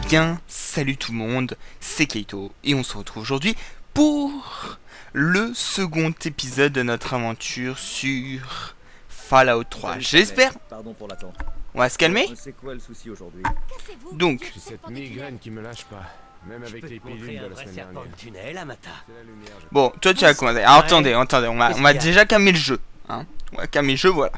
bien, salut tout le monde, c'est Keito et on se retrouve aujourd'hui pour le second épisode de notre aventure sur Fallout 3. J'espère. Pardon pour l'attente. On va se calmer. C'est quoi le souci aujourd'hui? Donc, J'ai cette migraine qui me lâche pas, même avec les pilules de la semaine dernière. Tunnel, Amata. C'est la lumière, je... bon, toi tu as commencé. Alors attendez, on va déjà calmer le jeu. Hein, on va calmer le jeu, voilà.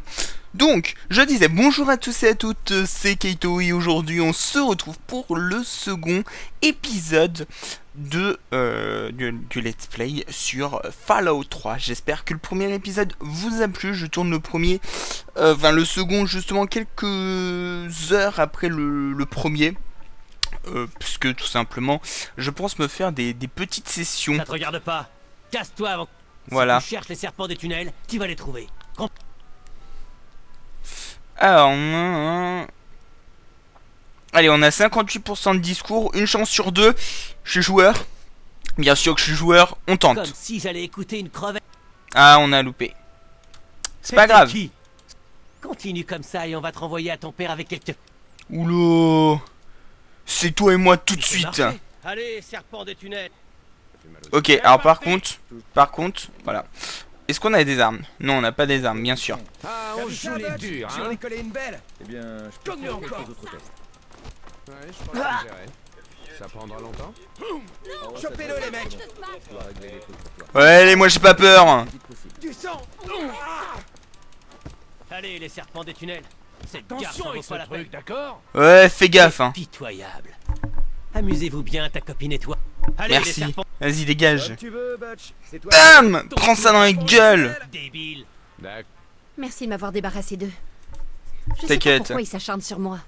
Donc, je disais bonjour à tous et à toutes, c'est Keito et aujourd'hui on se retrouve pour le second épisode du let's play sur Fallout 3. J'espère que le premier épisode vous a plu. Je tourne le premier, le second justement quelques heures après le premier. Puisque tout simplement, je pense me faire des petites sessions. Ça te regarde pas. Casse-toi avant. Voilà. Si tu cherches les serpents des tunnels, tu vas les trouver. Alors, allez, on a 58% de discours, une chance sur deux. Je suis joueur. Bien sûr que je suis joueur, on tente. Comme si j'allais écouter une crevette. Ah, on a loupé. C'est pas grave. Qui continue comme ça et on va te renvoyer à ton père avec quelques... Oula. C'est toi et moi tout de suite. Allez, serpents des tunnels. Ok, alors par contre, voilà. Est-ce qu'on a des armes? Non, on n'a pas des armes, bien sûr. Ah, on joue les durs, Tu en hein. ai collé une belle. Eh bien, je peux faire quelques autres tests. Ouais, je pense que gérer. Ça prendra longtemps. Chopez-le les mecs. Je dois régler les trucs pour toi. Ouais, allez, moi j'ai pas peur. Vite possible. Du sang. Allez, les serpents des tunnels. Cette garce Attention en avec vaut ce pas la peine. truc, d'accord? Ouais, fais gaffe, hein. Pitoyable. Amusez-vous bien, ta copine et toi. Allez, les Merci. serpents Vas-y, dégage. Comme tu veux, Butch. C'est toi. Bam! Prends ça dans les gueules. débiles. D'accord. Merci de m'avoir débarrassé d'eux. Je sais pas T'inquiète. pourquoi ils s'acharnent sur moi.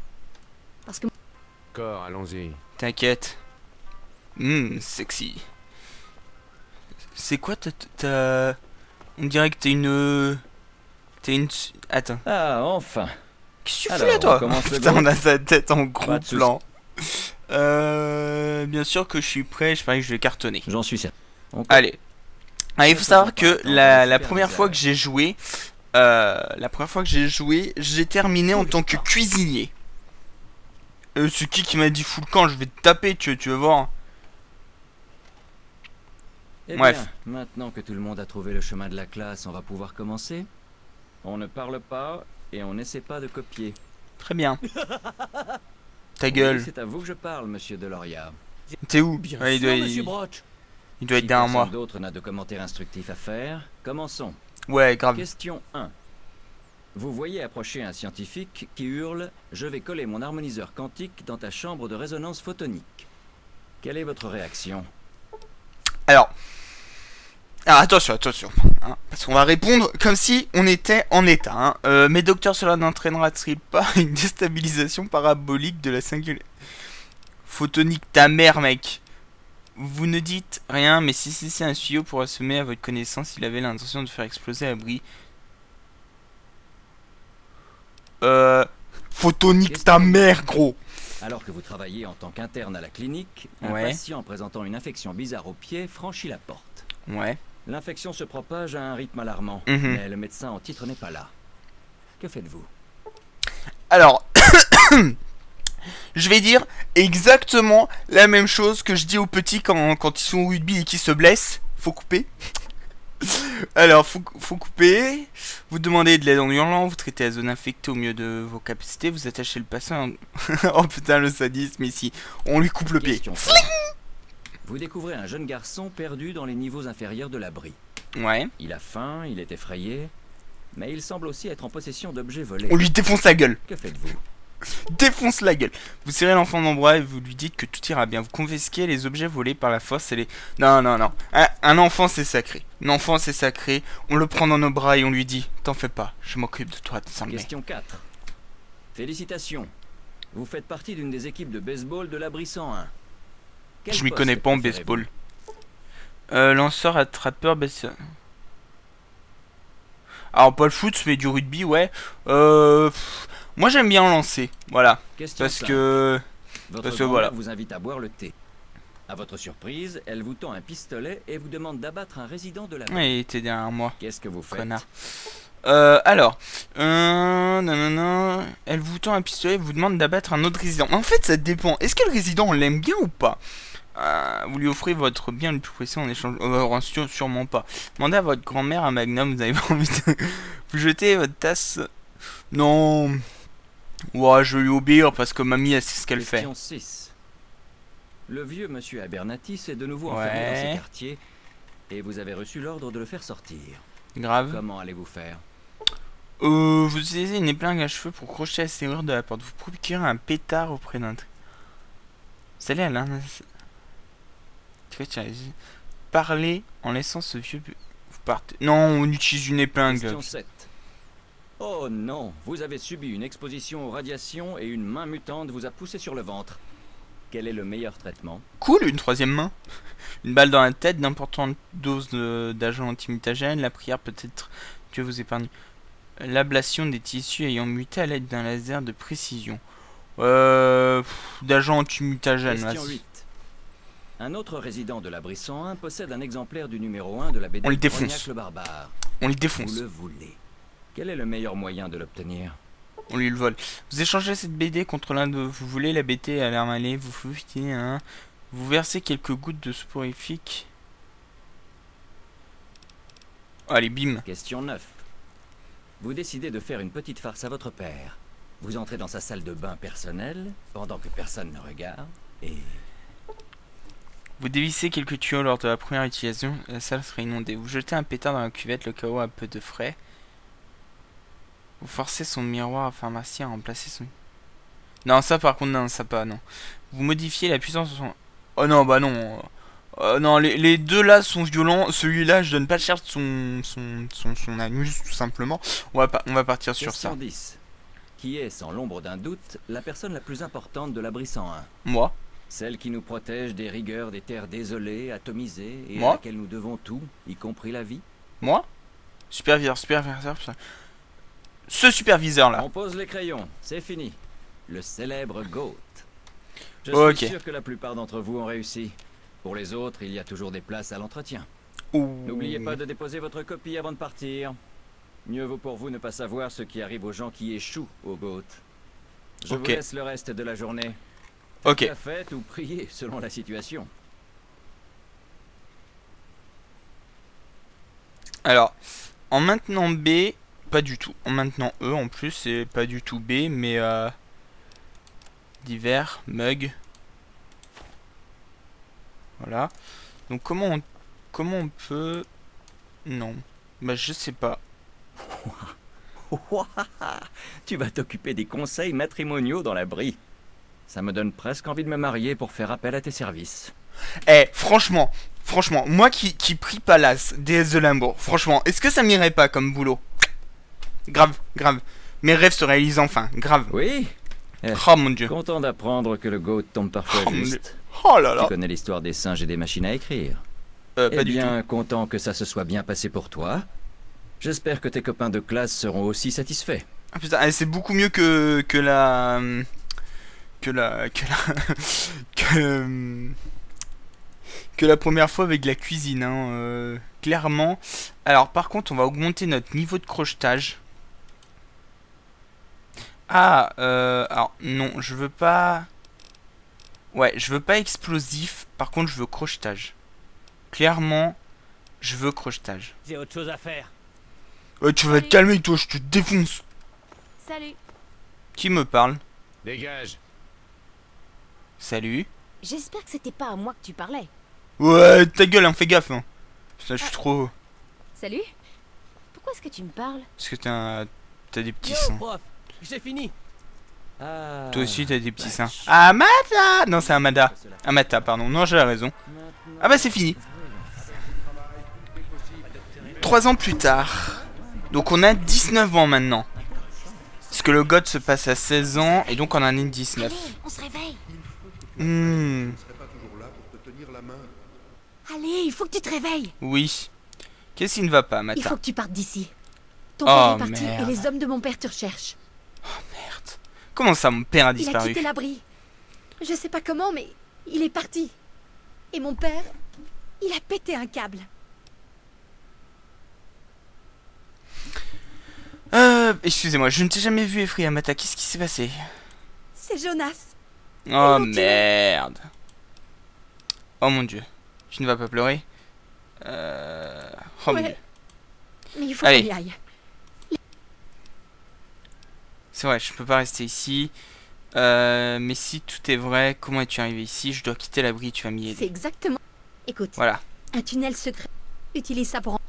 Parce que D'accord, allons-y. T'inquiète. Sexy. C'est quoi t'as... On dirait que t'es une... Attends. Ah, enfin. Qu'est-ce que tu fais Alors, là, toi? on commence le Putain, groupe. on a sa tête en gros Pas de soucis. plan. Bien sûr que je suis prêt, je parie que je vais cartonner. J'en suis certain. Allez. Ah, il faut savoir que la première fois que j'ai joué... j'ai terminé en tant que cuisinier. C'est qui m'a dit fous le camp? Je vais te taper, tu vas voir. Eh Bref. bien, maintenant que tout le monde a trouvé le chemin de la classe, on va pouvoir commencer. On ne parle pas et on n'essaie pas de copier. Très bien. Ta Oui, gueule. c'est à vous que je parle, monsieur Deloria. T'es où? Bien Ouais, sûr, monsieur Broch. il doit être Si derrière personne moi. d'autre n'a de commentaires instructifs à faire, commençons. Ouais, grave. Question 1. Vous voyez approcher un scientifique qui hurle « Je vais coller mon harmoniseur quantique dans ta chambre de résonance photonique ». Quelle est votre réaction? Alors attention, hein, parce qu'on va répondre comme si on était en état. Hein. Mais docteur, cela n'entraînera-t-il pas une déstabilisation parabolique de la singularité photonique? Ta mère, mec. Vous ne dites rien, mais si c'est un tuyau pour assommer à votre connaissance, il avait l'intention de faire exploser l'abri. Photonique ta mère, gros. Alors que vous travaillez en tant qu'interne à la clinique, un Ouais. patient présentant une infection bizarre au pied franchit la porte. Ouais. L'infection se propage à un rythme alarmant, Mhm. mais le médecin en titre n'est pas là. Que faites-vous? Alors, je vais dire exactement la même chose que je dis aux petits quand ils sont au rugby et qu'ils se blessent. Faut couper. Alors, faut couper. Vous demandez de l'aide en hurlant, vous traitez la zone infectée au mieux de vos capacités, vous attachez le patient. Oh putain, le sadisme ici. On lui coupe le pied. Question 3. Vous découvrez un jeune garçon perdu dans les niveaux inférieurs de l'abri. Ouais. Il a faim, il est effrayé, mais il semble aussi être en possession d'objets volés. On lui défonce la gueule. Que faites-vous? Défonce la gueule. Vous serrez l'enfant dans le bras et vous lui dites que tout ira bien. Vous confisquez les objets volés par la force et les... Non. Un enfant c'est sacré. Un enfant c'est sacré. On le prend dans nos bras et on lui dit t'en fais pas, je m'occupe de toi, désormais. Question 4. Félicitations. Vous faites partie d'une des équipes de baseball de l'abri 101. Quel Je m'y poste connais pas en préférez-vous? baseball. Lanceur, attrapeur, alors pas le foot mais du rugby, ouais. Moi j'aime bien lancer, voilà. Question Parce 5. que... Votre parce que grand-mère voilà. vous invite à boire le thé. À votre surprise, elle vous tend un pistolet et vous demande d'abattre un résident de l'abri. Ouais, il était derrière moi, Qu'est-ce que vous faites? connard. Alors, nanana. Elle vous tend un pistolet et vous demande d'abattre un autre résident. En fait, ça dépend. Est-ce que le résident, on l'aime bien ou pas? Vous lui offrez votre bien le plus précieux en échange... sûrement pas. Demandez à votre grand-mère un magnum, vous avez pas envie de... Vous jetez votre tasse... Non... Ouais, je vais lui obéir parce que mamie, elle sait ce qu'elle fait. Question 6. Le vieux monsieur Abernathy est de nouveau enfermé dans ses quartiers et vous avez reçu l'ordre de le faire sortir. Grave. Comment allez-vous faire? Vous utilisez une épingle à cheveux pour crocheter la serrure de la porte. Vous procurez un pétard auprès d'un... Vous allez à l'un... Parlez en laissant ce vieux... Vous partez... Non, on utilise une épingle. Question 7. Oh non, vous avez subi une exposition aux radiations et une main mutante vous a poussé sur le ventre. Quel est le meilleur traitement? Cool, une troisième main. Une balle dans la tête, d'importantes doses d'agents antimutagènes. La prière peut-être... Dieu vous épargne. L'ablation des tissus ayant muté à l'aide d'un laser de précision. D'agents antimutagènes. Question 8. Un autre résident de l'abri 101 possède un exemplaire du numéro 1 de la BD On le défonce. Brognac le barbare. On le défonce. Vous le voulez. Quel est le meilleur moyen de l'obtenir? On lui le vole. Vous échangez cette BD contre l'un de vous voulez la BD à l'air malais. Vous fouillez un. Vous versez quelques gouttes de soporifique. Allez, bim. Question 9. Vous décidez de faire une petite farce à votre père. Vous entrez dans sa salle de bain personnelle pendant que personne ne regarde et... Vous dévissez quelques tuyaux lors de la première utilisation, la salle serait inondée. Vous jetez un pétard dans la cuvette, le cas où a peu de frais. Vous forcez son miroir à pharmacie à remplacer son... Non, ça par contre, non, ça pas, non. Vous modifiez la puissance de son... Oh non, bah non. Non, les deux là sont violents. Celui-là, je donne pas cher de son anus, tout simplement. On va partir sur ça. Question 10. Qui est, sans l'ombre d'un doute, la personne la plus importante de l'abri 101? Moi. Celle qui nous protège des rigueurs des terres désolées, atomisées, et Moi à laquelle nous devons tout, y compris la vie. Moi. Superviseur. Ce superviseur là. On pose les crayons, c'est fini. Le célèbre GOAT. Je Ok. suis sûr que la plupart d'entre vous ont réussi. Pour les autres, il y a toujours des places à l'entretien. Ouh. N'oubliez pas de déposer votre copie avant de partir. Mieux vaut pour vous ne pas savoir ce qui arrive aux gens qui échouent au GOAT. Je vous laisse le reste de la journée. Ok. La fête ou prier selon la situation. Alors, en maintenant B, pas du tout. En maintenant E, en plus, c'est pas du tout B, mais divers, mug. Voilà. Donc comment on peut... Non. Bah je sais pas. Tu vas t'occuper des conseils matrimoniaux dans l'abri. Ça me donne presque envie de me marier pour faire appel à tes services. Eh, franchement, moi qui prie Palace, déesse de l'amour, franchement, est-ce que ça m'irait pas comme boulot? Grave. Mes rêves se réalisent enfin, grave. Oui. Oh mon dieu. Content d'apprendre que le GOAT tombe parfois Oh, mon juste. Oh là là. Tu connais l'histoire des singes et des machines à écrire. Pas Eh du tout. bien, content que ça se soit bien passé pour toi. J'espère que tes copains de classe seront aussi satisfaits. Ah putain, c'est beaucoup mieux que la... que la première fois avec la cuisine, hein, clairement. Alors par contre, on va augmenter notre niveau de crochetage. Ah, alors non, je veux pas... Ouais, je veux pas explosif, par contre je veux crochetage. Clairement, je veux crochetage. J'ai autre chose à faire. Ouais, tu vas te calmer toi, je te défonce. Salut. Qui me parle? Dégage. Salut. J'espère que c'était pas à moi que tu parlais. Ouais, ta gueule, hein, fais gaffe. Hein. Putain, je suis trop... Salut. Pourquoi est-ce que tu me parles? Parce que t'as des petits Yo, seins. prof, j'ai fini. Ah, Toi aussi, t'as des petits seins. vache. Amada! Non, c'est Amada. Amata, pardon. Non, j'ai raison. Ah bah, c'est fini. 3 ans plus tard. Donc, on a 19 ans maintenant. Parce que le God se passe à 16 ans, et donc on en est 19. Allez, on se réveille. Allez, il faut que tu te réveilles. Oui. Qu'est-ce qui ne va pas, Il Amata? faut que tu partes d'ici. Ton Oh, père est parti merde. et les hommes de mon père te recherchent. Merde. Comment ça, mon père a Il a disparu? quitté l'abri. Je sais pas comment, mais il est parti. Et mon père, il a pété un câble. Excusez-moi, je ne t'ai jamais vu, Effrey Amata. Qu'est-ce qui s'est passé? C'est Jonas. Oh l'ont tué. merde. Oh mon dieu. Tu ne vas pas pleurer? Oh mon Ouais. dieu. Mais il faut Allez. qu'on y aille. C'est vrai, je peux pas rester ici. Mais si tout est vrai, comment es-tu arrivé ici? Je dois quitter l'abri, tu vas m'y C'est aider. exactement. Écoute, Voilà, un tunnel secret. Utilise ça pour.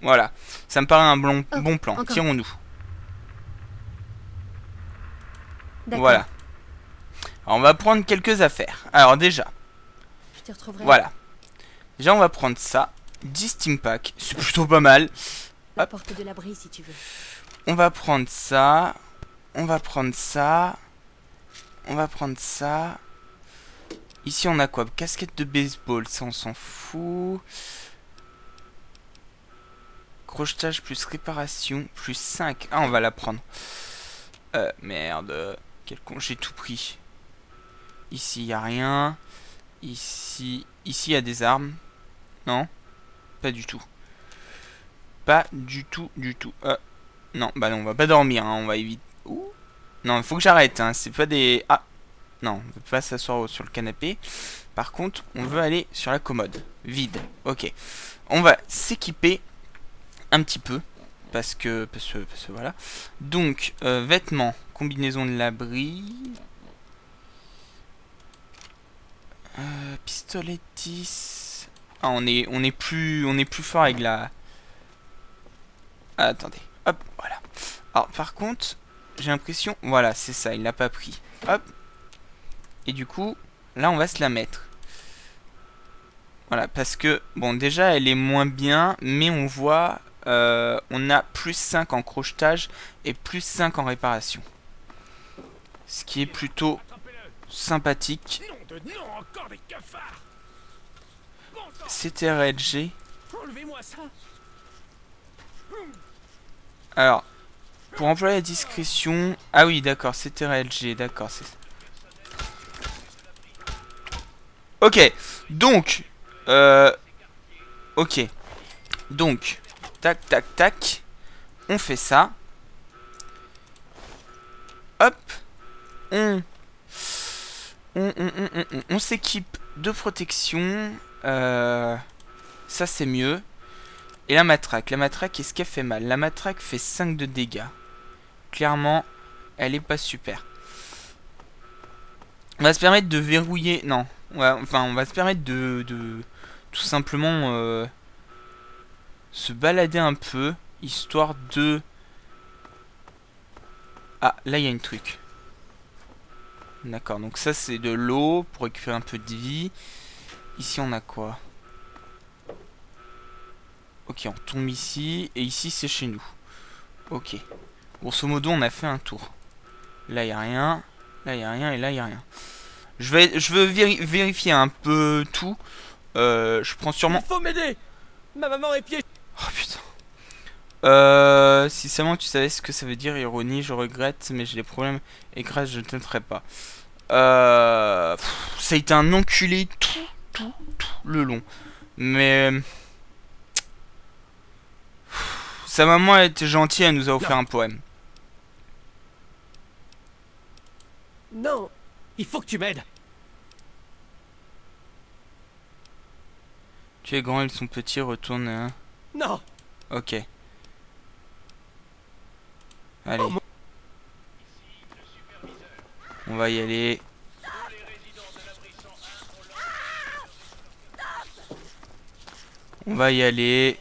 voilà. Ça me paraît un Oh, bon plan. encore. Tirons-nous. D'accord. Voilà. Alors, on va prendre quelques affaires. Alors déjà, Je te retrouverai. voilà. Déjà, on va prendre ça. 10 steam packs. C'est plutôt pas mal. La Hop. porte de l'abri si tu veux. On va prendre ça. On va prendre ça. On va prendre ça. Ici, on a quoi? Casquette de baseball. Ça, on s'en fout. Crochetage plus réparation plus 5. Ah, on va la prendre. Merde. Quel con. J'ai tout pris. Ici, il n'y a rien. Ici, il y a des armes. Non? Pas du tout. Pas du tout, du tout. Non, bah non, on va pas dormir, hein, on va éviter. Ouh. Non, il faut que j'arrête, hein, c'est pas des... Ah. Non, on veut pas s'asseoir sur le canapé. Par contre, on veut aller sur la commode. Vide, ok. On va s'équiper un petit peu. Parce que voilà. Donc, vêtements, combinaison de l'abri. Pistolet 10. Ah, on est plus fort avec la... Ah, attendez, hop, voilà. Alors, par contre, j'ai l'impression... Voilà, c'est ça, il l'a pas pris. Hop. Et du coup, là, on va se la mettre. Voilà, parce que, bon, déjà, elle est moins bien, mais on voit... on a plus 5 en crochetage et plus 5 en réparation. Ce qui est plutôt sympathique. CTRLG. Enlevez-moi ça. Alors, pour employer la discrétion... Ah oui, d'accord, CTRLG, d'accord. Ok, donc... Ok. Donc, tac, tac, tac. On fait ça. Hop. On s'équipe de protection. Ça, c'est mieux. Et la matraque. La matraque, est-ce qu'elle fait mal? La matraque fait 5 de dégâts. Clairement, elle est pas super. On va se permettre de verrouiller... Non. Ouais, enfin, on va se permettre de tout simplement se balader un peu. Histoire de... Ah, là, il y a une truc. D'accord, donc ça, c'est de l'eau pour récupérer un peu de vie. Ici, on a quoi? Ok, on tombe ici. Et ici, c'est chez nous. Ok. Grosso modo, on a fait un tour. Là, il n'y a rien. Là, il n'y a rien. Et là, il n'y a rien. Je veux vérifier un peu tout. Je prends sûrement... Il faut m'aider. Ma maman est piégée. Oh, putain. Si seulement tu savais ce que ça veut dire, ironie, je regrette, mais j'ai des problèmes. Et grâce, je ne t'aiderai pas. Ça a été un enculé tout le long. Mais... Sa maman elle était gentille, elle nous a offert un poème. Non. Il faut que tu m'aides. Tu es grand, ils sont petits, retourne. Hein. Non. Ok. Allez. Oh, On va y aller. On va y aller.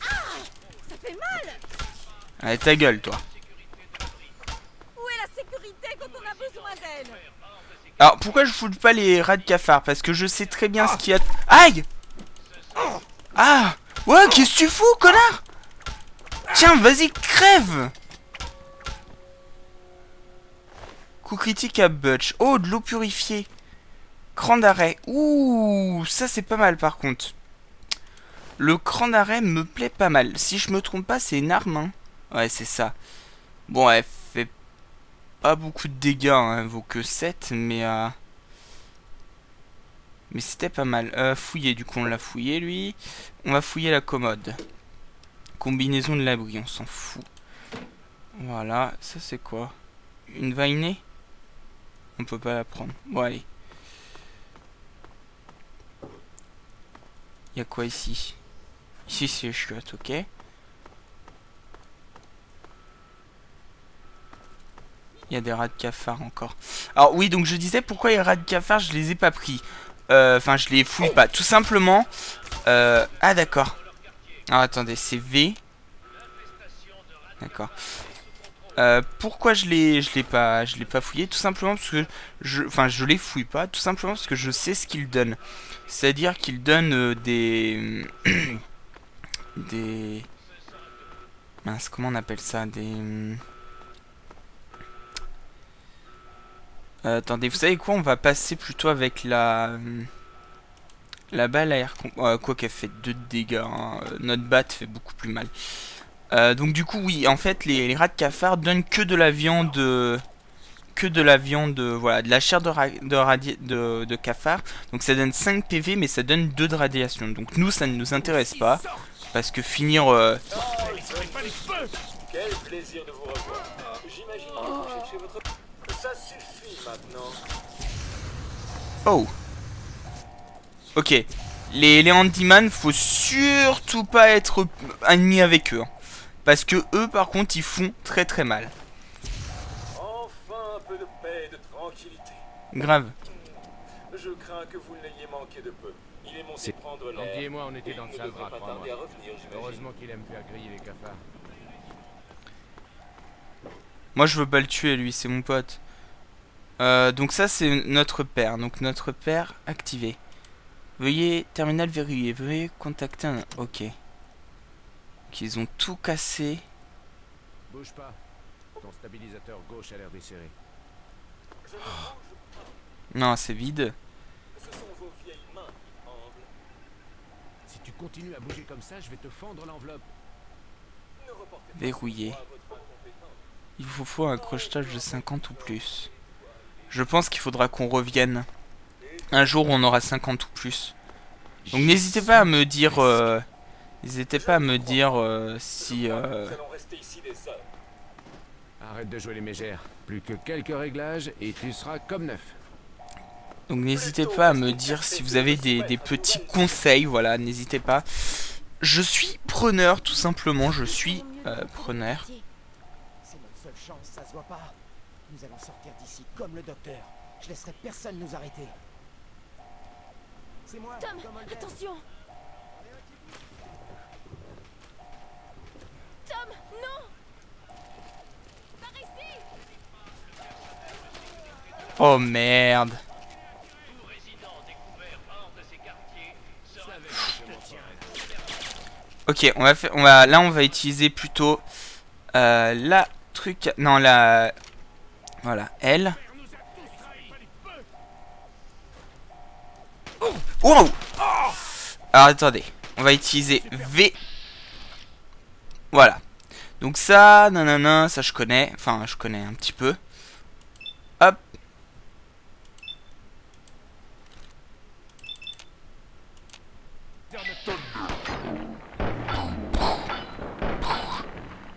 Ça fait mal. Allez, ta gueule, toi. Où est la sécurité quand on a besoin d'elle? Alors, pourquoi je fous pas les rats de cafard? Parce que je sais très bien ce qu'il y a... Aïe! Ah! Ouais, qu'est-ce que tu fous, connard? Tiens, vas-y, crève! Coup critique à Butch. Oh, de l'eau purifiée. Cran d'arrêt. Ouh, ça c'est pas mal par contre. Le cran d'arrêt me plaît pas mal. Si je me trompe pas, c'est une arme. Hein. Ouais, c'est ça. Bon, elle fait pas beaucoup de dégâts. Hein. Elle vaut que 7, mais... Mais c'était pas mal. Fouiller, du coup, on l'a fouillé, lui. On va fouiller la commode. Combinaison de l'abri, on s'en fout. Voilà, ça c'est quoi? Une vainée? On peut pas la prendre. Bon, allez. Il y a quoi ici? Ici c'est les chiottes, ok. Il y a des rats de cafard encore. Alors oui, donc je disais pourquoi les rats de cafard je les ai pas pris. Enfin je les fouille pas. Tout simplement. Ah d'accord. Alors attendez, c'est V. D'accord. Pourquoi je l'ai pas fouillé? Tout simplement parce que je les fouille pas. Tout simplement parce que je sais ce qu'ils donnent. C'est-à-dire qu'ils donnent des des mince, comment on appelle ça? Des attendez, vous savez quoi? On va passer plutôt avec la balle à air. Quoi qu'elle fait 2 de dégâts. Hein. Notre batte fait beaucoup plus mal. Donc du coup, oui, en fait, les rats de cafard donnent que de la viande, voilà, de la chair de cafard. Donc ça donne 5 PV, mais ça donne 2 de radiation. Donc nous, ça ne nous intéresse pas, parce que finir... Quel plaisir de vous revoir. J'imagine que vous cherchez votre... Ça suffit maintenant. Oh. Ok. Les handyman, faut surtout pas être ennemi avec eux. Hein. Parce que eux, par contre, ils font très très mal. Enfin un peu de paix et de tranquillité. Grave. Je crains que vous ne l'ayez manqué de peu. Il est monté C'est- prendre Andy et l'air. moi, on était Et dans le il ne sale devrait drap, pas crois-moi. tarder à revenir, j'imagine. Heureusement qu'il aime faire griller les cafards. Moi, je veux pas le tuer, lui, c'est mon pote. Donc ça, c'est notre père. Donc notre père activé. Veuillez, terminal verrouillé. Veuillez contacter un... Ok. Qu'ils ont tout cassé. Bouge pas. Ton stabilisateur gauche a l'air desserré. Non, c'est vide. Ce sont vos vieilles mains qui tremblent. Si tu continues à bouger comme ça, je vais te fendre l'enveloppe. Ne reportez pas Verrouillé. sur moi votre incompétence. Il vous faut un crochetage de 50 ou plus. Je pense qu'il faudra qu'on revienne. Un jour où on aura 50 ou plus. Donc n'hésitez pas à me dire... N'hésitez pas à me dire si... Nous allons rester ici des heures. Arrête de jouer les mégères. Plus que quelques réglages et tu seras comme neuf. Donc n'hésitez pas à me dire si vous avez des petits conseils. Voilà, n'hésitez pas. Je suis preneur, tout simplement. Je suis preneur. C'est notre seule chance, ça se voit pas. Nous allons sortir d'ici comme le docteur. Je laisserai personne nous arrêter. C'est moi, Tom, Tom Holden. attention! Tom, non! Par ici! Oh merde. Ok, là on va utiliser plutôt la truc, non la, voilà, elle. Wow. Alors attendez, on va utiliser V. Voilà. Donc ça, nanana, ça je connais, enfin je connais un petit peu. Hop.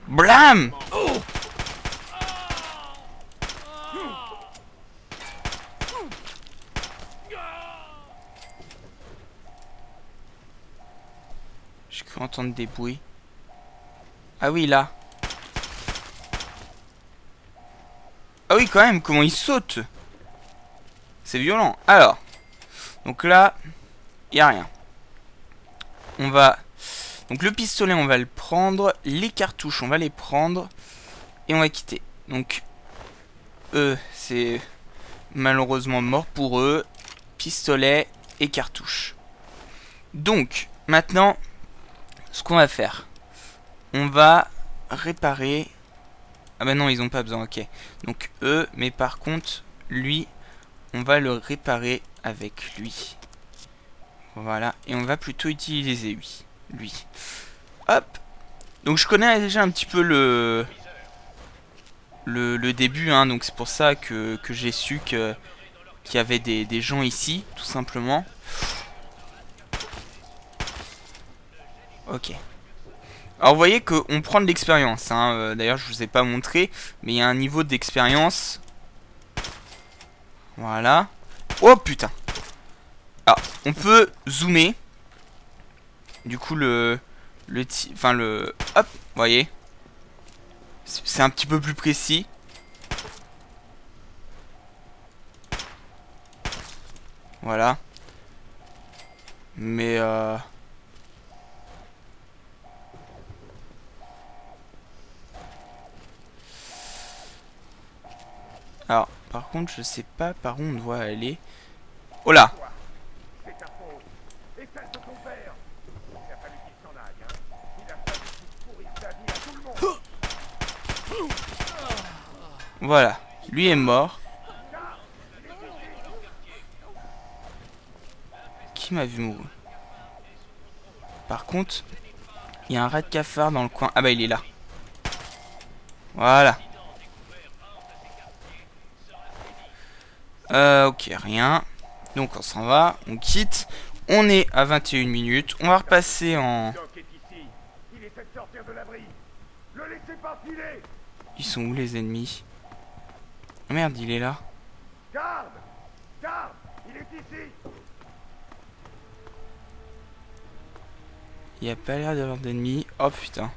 Blam! J'ai cru entendre des bruits. Ah oui, là. Ah oui, quand même, comment il saute. C'est violent. Alors. Donc là, il n'y a rien. On va... Donc le pistolet, on va le prendre. Les cartouches, on va les prendre. Et on va quitter. Donc, eux, c'est malheureusement mort pour eux. Pistolet et cartouches. Donc, maintenant, ce qu'on va faire, on va réparer... Ah bah non, ils ont pas besoin, ok. Donc eux, mais par contre, lui, on va le réparer avec lui. Voilà, et on va plutôt utiliser lui. Hop. Donc je connais déjà un petit peu le début, hein, donc c'est pour ça que j'ai su qu'il y avait des gens ici, tout simplement. Ok. Alors vous voyez qu'on prend de l'expérience, hein. D'ailleurs je vous ai pas montré, mais il y a un niveau d'expérience. Voilà. Oh putain. Alors on peut zoomer. Du coup enfin le... Hop, vous voyez. C'est un petit peu plus précis. Voilà. Mais alors, par contre, je sais pas par où on doit aller. Oh là! C'est ta faute. Et celle de ton père. Il a fallu qu'il s'en aille, hein. Il a fallu qu'il pourrisse la vie à tout le monde. Voilà. Lui est mort. Qui m'a vu mourir? Par contre, il y a un rat de cafard dans le coin. Ah bah il est là. Voilà. Ok, rien. Donc on s'en va, on quitte. On est à 21 minutes. On va repasser en... Doc est ici. Il essaie de sortir de l'abri. Le laissez pas filer. Ils sont où les ennemis? Oh merde, il est là. Garde. Garde. Il est ici. Il n'y a pas l'air d'avoir d'ennemis. Oh putain.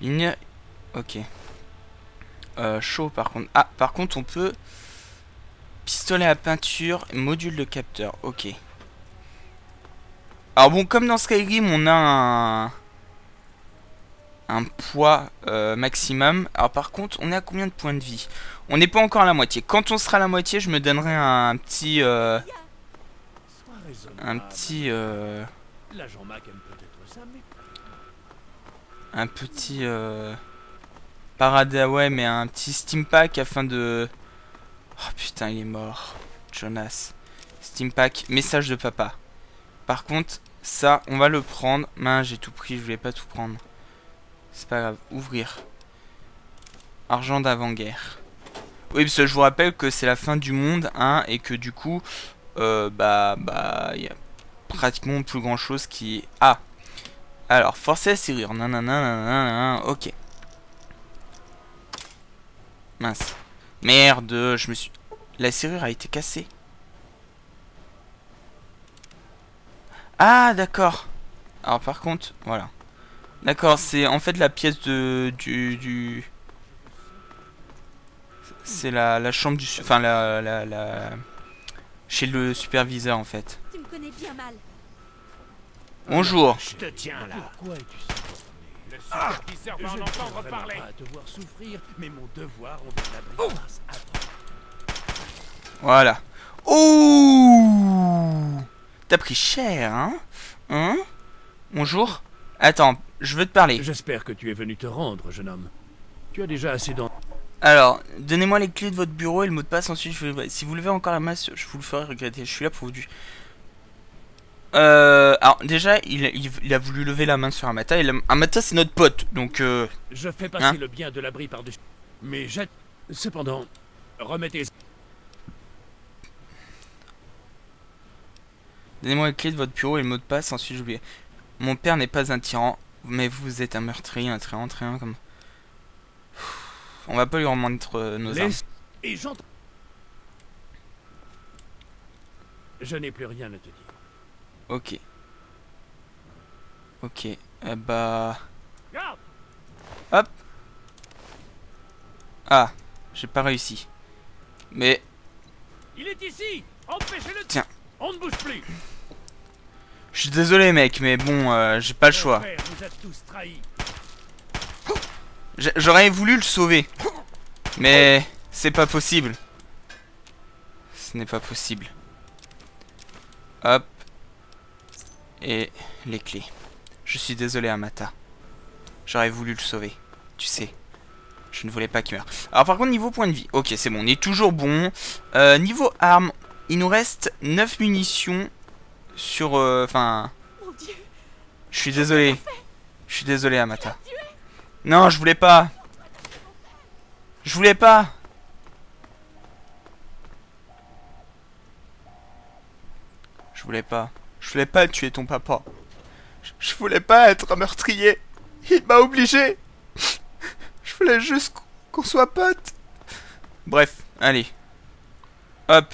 Ligne... Ok. Chaud par contre. Ah, par contre on peut... Pistolet à peinture, module de capteur. Ok. Alors bon, comme dans Skyrim, on a un poids maximum. Alors par contre, on est à combien de points de vie? On n'est pas encore à la moitié. Quand on sera à la moitié, je me donnerai un petit... Sois raisonnable. un petit... L'agent Mac aime peut-être ça, mais... un petit... Parada, ouais, mais un petit Steam Pack afin de... Oh putain, il est mort. Jonas. Steam Pack, message de papa. Par contre, ça, on va le prendre. Mince, j'ai tout pris, je voulais pas tout prendre. C'est pas grave. Ouvrir. Argent d'avant-guerre. Oui, parce que je vous rappelle que c'est la fin du monde, hein, et que du coup, il y a pratiquement plus grand chose qui... Ah. Alors, forcer à serrure. Nanana, ok. Mince. Merde, je me suis... La serrure a été cassée. Ah, d'accord. Alors par contre, voilà. D'accord, c'est en fait la pièce de... C'est la chambre du... Enfin, chez le superviseur, en fait. Tu me connais bien mal. Bonjour. Je te tiens là. Pourquoi es-tu si borné? Le superviseur va en entendre parler. Pas à te voir souffrir, mais mon devoir envers l'abri passe avant. Voilà. Ouh. T'as pris cher, hein? Hein? Bonjour. Attends, je veux te parler. J'espère que tu es venu te rendre, jeune homme. Tu as déjà assez d'en... Alors, donnez-moi les clés de votre bureau et le mot de passe. Ensuite, si vous levez encore la masse, je vous le ferai regretter. Je suis là pour vous... Alors, déjà, il a voulu lever la main sur Amata. Et Amata, c'est notre pote, donc... Je fais passer Hein? le bien de l'abri par-dessus. Mais j'ai... Cependant, remettez... Donnez-moi les clés de votre bureau et le mot de passe. Ensuite, j'oublie. Mon père n'est pas un tyran, mais vous êtes un meurtrier, un très comme... On va pas lui remettre nos armes. Laisse... Et j'entends... Je n'ai plus rien à te dire. Ok. Ok. Bah... Garde! Hop. Ah. J'ai pas réussi. Mais... Il est ici! Empêchez-le! Tiens. On ne bouge plus! Je suis désolé mec, mais bon, j'ai pas le choix. Mon frère nous a tous trahis. J'aurais voulu le sauver. Mais... c'est pas possible. Ce n'est pas possible. Hop. Et les clés. Je suis désolé Amata. J'aurais voulu le sauver. Tu sais. Je ne voulais pas qu'il meure. Alors par contre niveau point de vie. Ok c'est bon, on est toujours bon. Niveau armes. Il nous reste 9 munitions. Sur... Enfin... Mon Dieu, je suis désolé. Je suis désolé Amata. Non je voulais pas. Je voulais pas. Je voulais pas. Je voulais pas tuer ton papa. Je voulais pas être un meurtrier. Il m'a obligé. Je voulais juste qu'on soit potes. Bref, allez. Hop.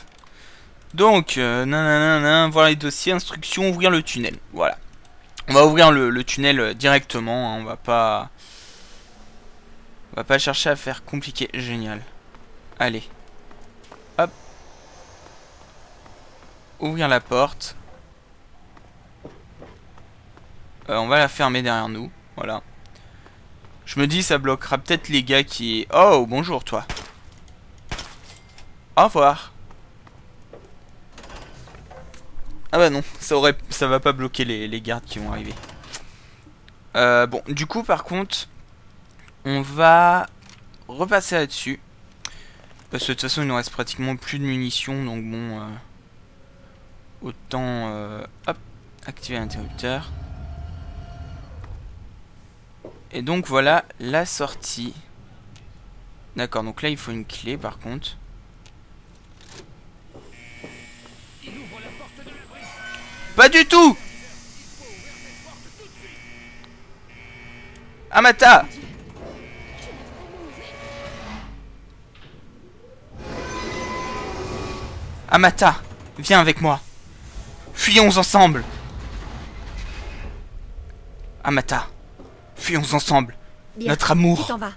Donc, nanana, voilà les dossiers, instructions, ouvrir le tunnel. Voilà. On va ouvrir le tunnel directement. Hein, on va pas chercher à faire compliqué. Génial. Allez. Hop. Ouvrir la porte. On va la fermer derrière nous. Voilà. Je me dis ça bloquera peut-être les gars qui... Oh, bonjour toi. Au revoir. Ah bah non, ça va pas bloquer les gardes qui vont arriver. Bon, du coup par contre, on va repasser là-dessus. Parce que de toute façon il nous reste pratiquement plus de munitions, donc bon... autant... hop, activer l'interrupteur. Et donc voilà la sortie. D'accord, donc là il faut une clé par contre. Pas du tout. Amata. Amata, viens avec moi. Fuyons ensemble. Amata, fuyons ensemble. Bien, Notre tu amour. t'en vas.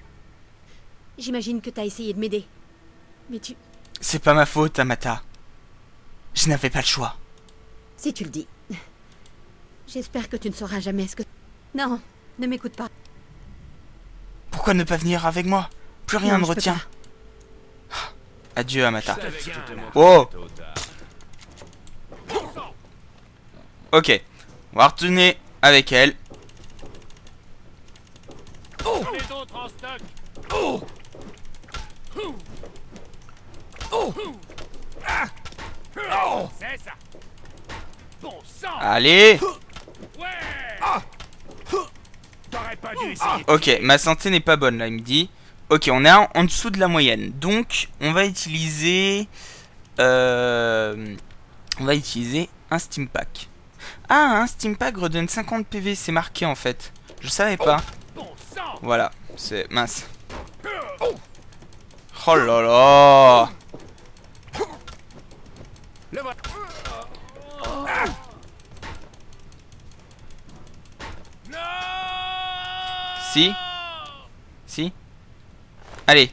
J'imagine que t'as essayé de m'aider. Mais C'est pas ma faute, Amata. Je n'avais pas le choix. si tu le dis. J'espère que tu ne sauras jamais ce que... Non, ne m'écoute pas. Pourquoi ne pas venir avec moi? Plus rien Non, ne je peux retient. pas. Adieu, Amata. Tiens, là. Oh. Ok. On va retourner avec elle. Les autres en stock. C'est ça. Bon sang. Allez. Ouais. T'aurais pas dû essayer. Ok, ma santé n'est pas bonne là, il me dit. Ok, on est en dessous de la moyenne. Donc, on va utiliser... un Steam Pack. Ah, un Steam Pack redonne 50 PV, c'est marqué en fait. Je savais pas. Bon sang. Voilà, c'est mince. Oh là là. Le voilà. Si. Si. Allez.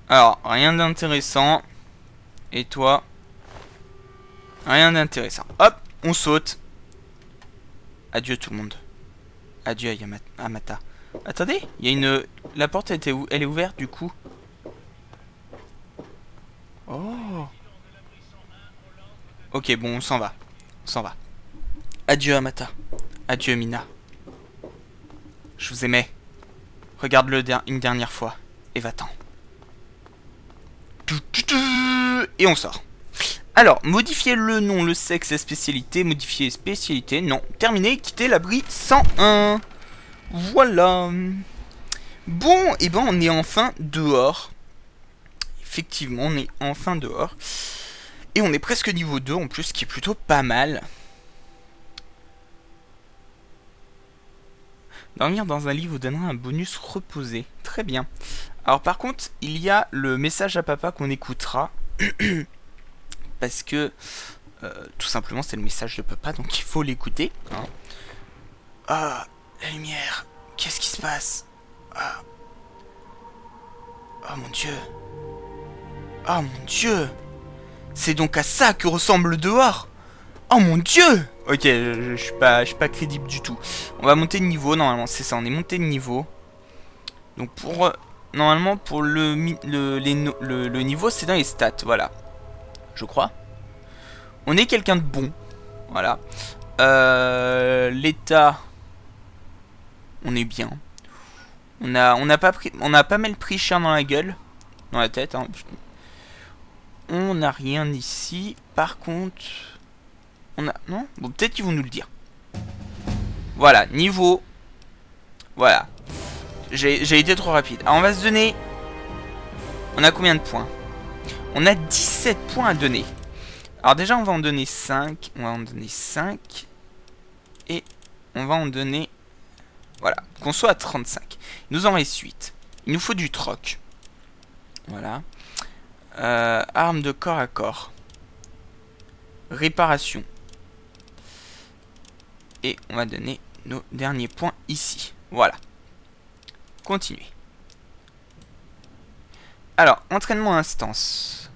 Alors, rien d'intéressant. Et toi? Rien d'intéressant. Hop, on saute. Adieu tout le monde. Adieu Amata. Attendez, il y a une... La porte elle est ouverte du coup. Oh. Ok, bon, on s'en va. On s'en va. Adieu Amata. Adieu Mina. Je vous aimais. Regarde-le une dernière fois. Et va-t'en. Et on sort. Alors, modifier le nom, le sexe, la spécialité. Modifier spécialité. Non. Terminé. Quitter l'abri 101. Voilà. Bon, et ben on est enfin dehors. Effectivement, on est enfin dehors. Et on est presque niveau 2 en plus, ce qui est plutôt pas mal. Dormir dans un lit vous donnera un bonus reposé. Très bien. Alors par contre, il y a le message à papa qu'on écoutera. Parce que, tout simplement, c'est le message de papa, donc il faut l'écouter. Hein. Ah, la lumière. Qu'est-ce qui se passe? Ah. Oh mon Dieu. Oh mon Dieu. C'est donc à ça que ressemble le dehors. Oh mon Dieu. Ok, je suis pas crédible du tout. On va monter de niveau, normalement, c'est ça, on est monté de niveau. Donc pour... normalement, pour le niveau, c'est dans les stats, voilà. Je crois. On est quelqu'un de bon. Voilà. L'état... On est bien. On a pas mal pris cher dans la gueule. Dans la tête, hein. On n'a rien ici. Par contre... On a... Non? Bon, peut-être qu'ils vont nous le dire. Voilà, niveau... Voilà. J'ai été trop rapide. Alors, on va se donner... On a combien de points? On a 17 points à donner. Alors déjà, on va en donner 5. On va en donner 5. Et on va en donner Voilà, qu'on soit à 35. Il nous en reste 8. Il nous faut du troc. Voilà. Armes de corps à corps. Réparation. Et on va donner nos derniers points ici. Voilà. Continuez. Alors, entraînement instance.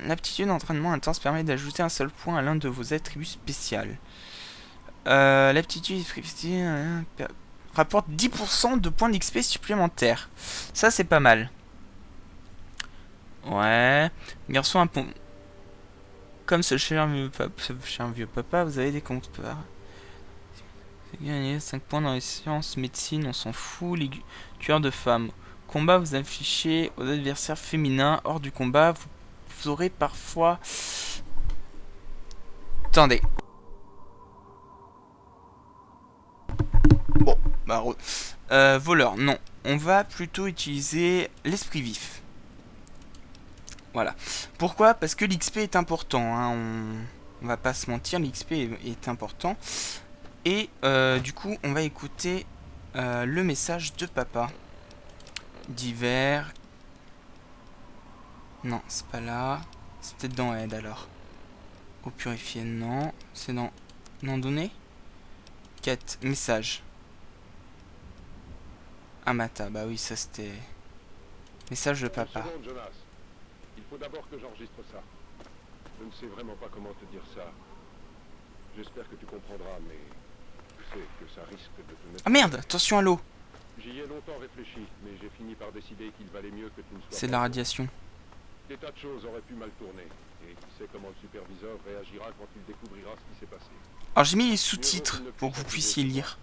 L'aptitude d'entraînement intense permet d'ajouter un seul point à l'un de vos attributs spéciaux. L'aptitude rapporte 10% de points d'XP supplémentaires. Ça, c'est pas mal. Ouais. Garçon, un pont. Comme ce cher vieux papa, vous avez des comptes. Gagner 5 points dans les sciences, médecine, on s'en fout. Les tueurs de femmes. Combat, vous affichez aux adversaires féminins. Hors du combat, vous aurez parfois... Attendez. Bon, bah... voleur, non. On va plutôt utiliser l'esprit vif. Voilà. Pourquoi? Parce que l'XP est important. Hein. On va pas se mentir, l'XP est important. Et du coup, on va écouter le message de papa. D'hiver. Non, c'est pas là. C'est peut-être dans aide alors. Eau purifiée, non. C'est dans non donné. Quête, message. Amata, bah oui, ça c'était... Message de papa. Une seconde, Jonas. Il faut d'abord que j'enregistre ça. Je ne sais vraiment pas comment te dire ça. J'espère que tu comprendras, mais je sais que ça risque de te mettre... Ah merde, attention à l'eau. J'y ai longtemps réfléchi, mais j'ai fini par décider qu'il valait mieux que tu ne sois C'est de pas la au radiation. courant. Des tas de choses auraient pu mal tourner. Et qui sait comment le superviseur réagira quand il découvrira ce qui s'est passé. Alors j'ai mis les sous-titres pour que vous puissiez lire.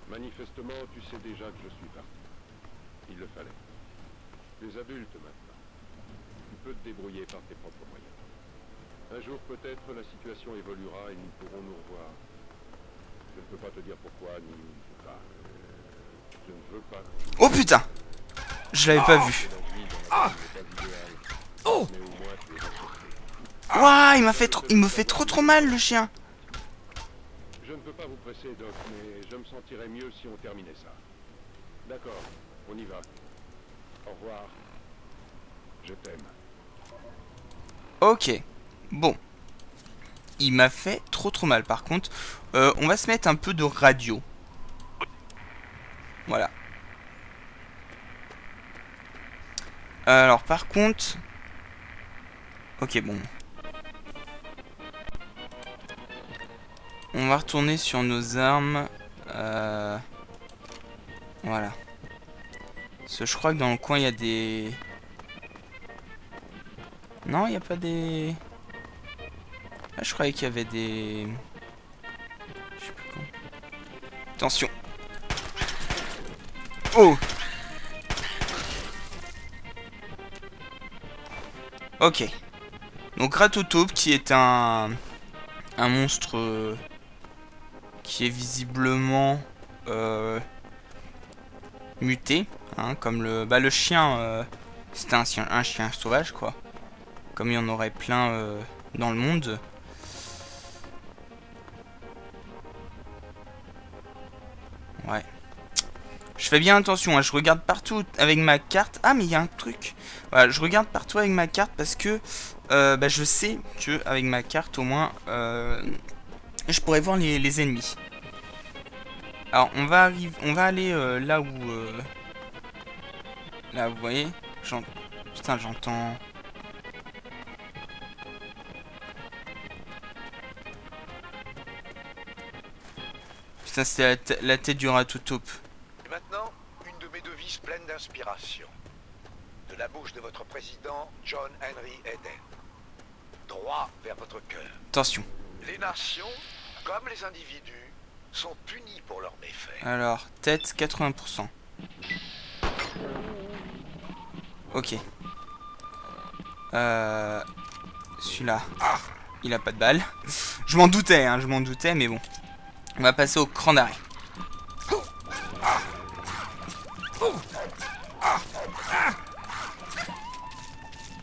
Manifestement, tu sais déjà que je suis parti. Il le fallait. Les adultes maintenant. Tu peux te débrouiller par tes propres moyens. Un jour peut-être la situation évoluera et nous pourrons nous revoir. Je ne peux pas te dire pourquoi ni pas. Je ne veux pas. Oh putain! Je l'avais pas vu. Oh. Mais au moins tu es respecté. Ouah, il me fait trop mal le chien. Je ne peux pas vous presser, Doc, mais je me sentirais mieux si on terminait ça. D'accord, on y va. Au revoir. Je t'aime. Ok. Bon. Il m'a fait trop mal par contre. On va se mettre un peu de radio. Voilà. Alors par contre... Ok, bon. On va retourner sur nos armes. Voilà. Parce que je crois que dans le coin il y a des... Non, il n'y a pas des... Ah, je croyais qu'il y avait des... Je sais plus quoi. Attention. Oh! Ok. Donc Ratotaupe qui est un monstre qui est visiblement muté, hein, comme le chien. C'était un chien sauvage quoi. Comme il y en aurait plein dans le monde. Ouais. Je fais bien attention, hein, je regarde partout avec ma carte. Ah mais il y a un truc. Voilà, je regarde partout avec ma carte parce que je sais que avec ma carte au moins je pourrais voir les ennemis. Alors on va aller là où là vous voyez. Putain j'entends. Putain c'est la tête du Ratotaupe. Et maintenant, une de mes devises pleines d'inspiration. De la bouche de votre président, John Henry Eden. Droit vers votre cœur. Attention. Les nations, comme les individus, sont punis pour leurs méfaits. Alors, tête 80%. Ok. Celui-là, il a pas de balle. Je m'en doutais, hein, mais bon. On va passer au cran d'arrêt.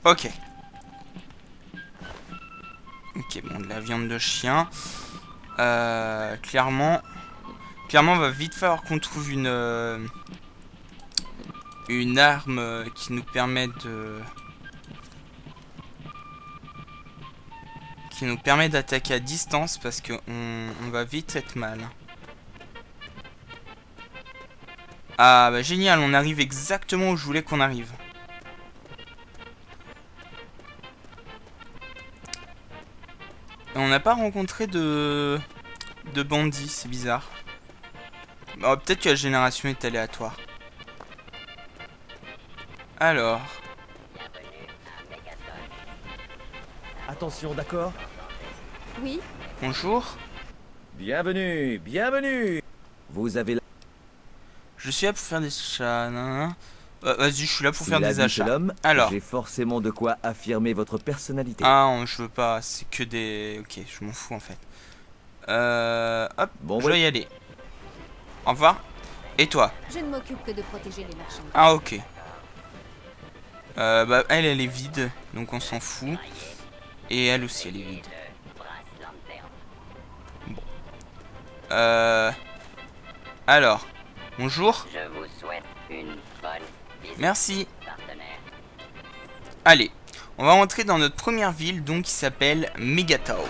Ok. Ok, bon, de la viande de chien. Clairement, Clairement, va vite falloir qu'on trouve une arme qui nous permet de... d'attaquer à distance parce que on va vite être mal. Ah bah génial, on arrive exactement où je voulais qu'on arrive. Et on n'a pas rencontré de bandits, c'est bizarre. Bah, peut-être que la génération est aléatoire. Alors... Attention, d'accord? Oui, Bonjour. Bienvenue, bienvenue. Vous avez la... Je suis là pour faire des achats. Vas-y, je suis là pour Si faire la des vie, c'est achats. l'homme, Alors. j'ai forcément de quoi affirmer votre personnalité. Ah, je veux pas. C'est que des... Ok, je m'en fous en fait. Hop, Bon, je vais y aller. Au revoir. Et toi? je ne m'occupe que de protéger les marchands. Ah, ok. Bah, elle est vide. Donc on s'en fout. Et elle aussi, elle est vide. Bon. Alors. Bonjour. Je vous souhaite une bonne visite, Merci. partenaire. Allez. On va rentrer dans notre première ville, donc qui s'appelle Megatown.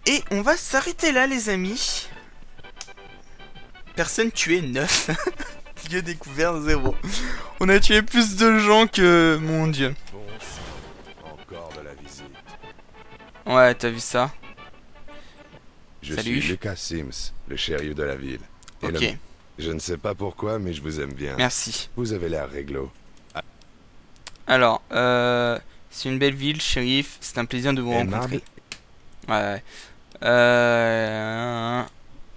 Et on va s'arrêter là, les amis. Personne tué, 9. Lieu découvert, 0. On a tué plus de gens que... Mon dieu. Bon sang, encore de la visite. Ouais, t'as vu ça? Je Salut. suis Lucas Sims, le shérif de la ville. Et Ok, je ne sais pas pourquoi, mais je vous aime bien. merci. Vous avez l'air réglo. Alors, c'est une belle ville, shérif. C'est un plaisir de vous rencontrer. Ouais.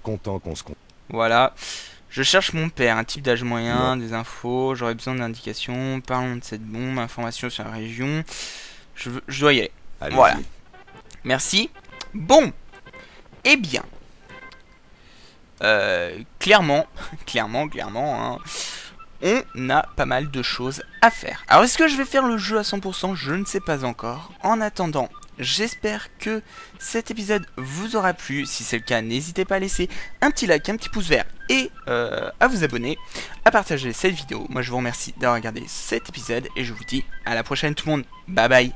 Content qu'on se... Voilà. Je cherche mon père, un type d'âge moyen, des infos, j'aurais besoin d'indications, parlons de cette bombe, informations sur la région. Je dois y aller. Allez-y. Voilà. Merci. Bon. Eh bien. Clairement, hein, on a pas mal de choses à faire. Alors, est-ce que je vais faire le jeu à 100%? Je ne sais pas encore. En attendant, j'espère que cet épisode vous aura plu. Si c'est le cas, n'hésitez pas à laisser un petit like, un petit pouce vert et à vous abonner, à partager cette vidéo. Moi, je vous remercie d'avoir regardé cet épisode et je vous dis à la prochaine tout le monde. Bye bye.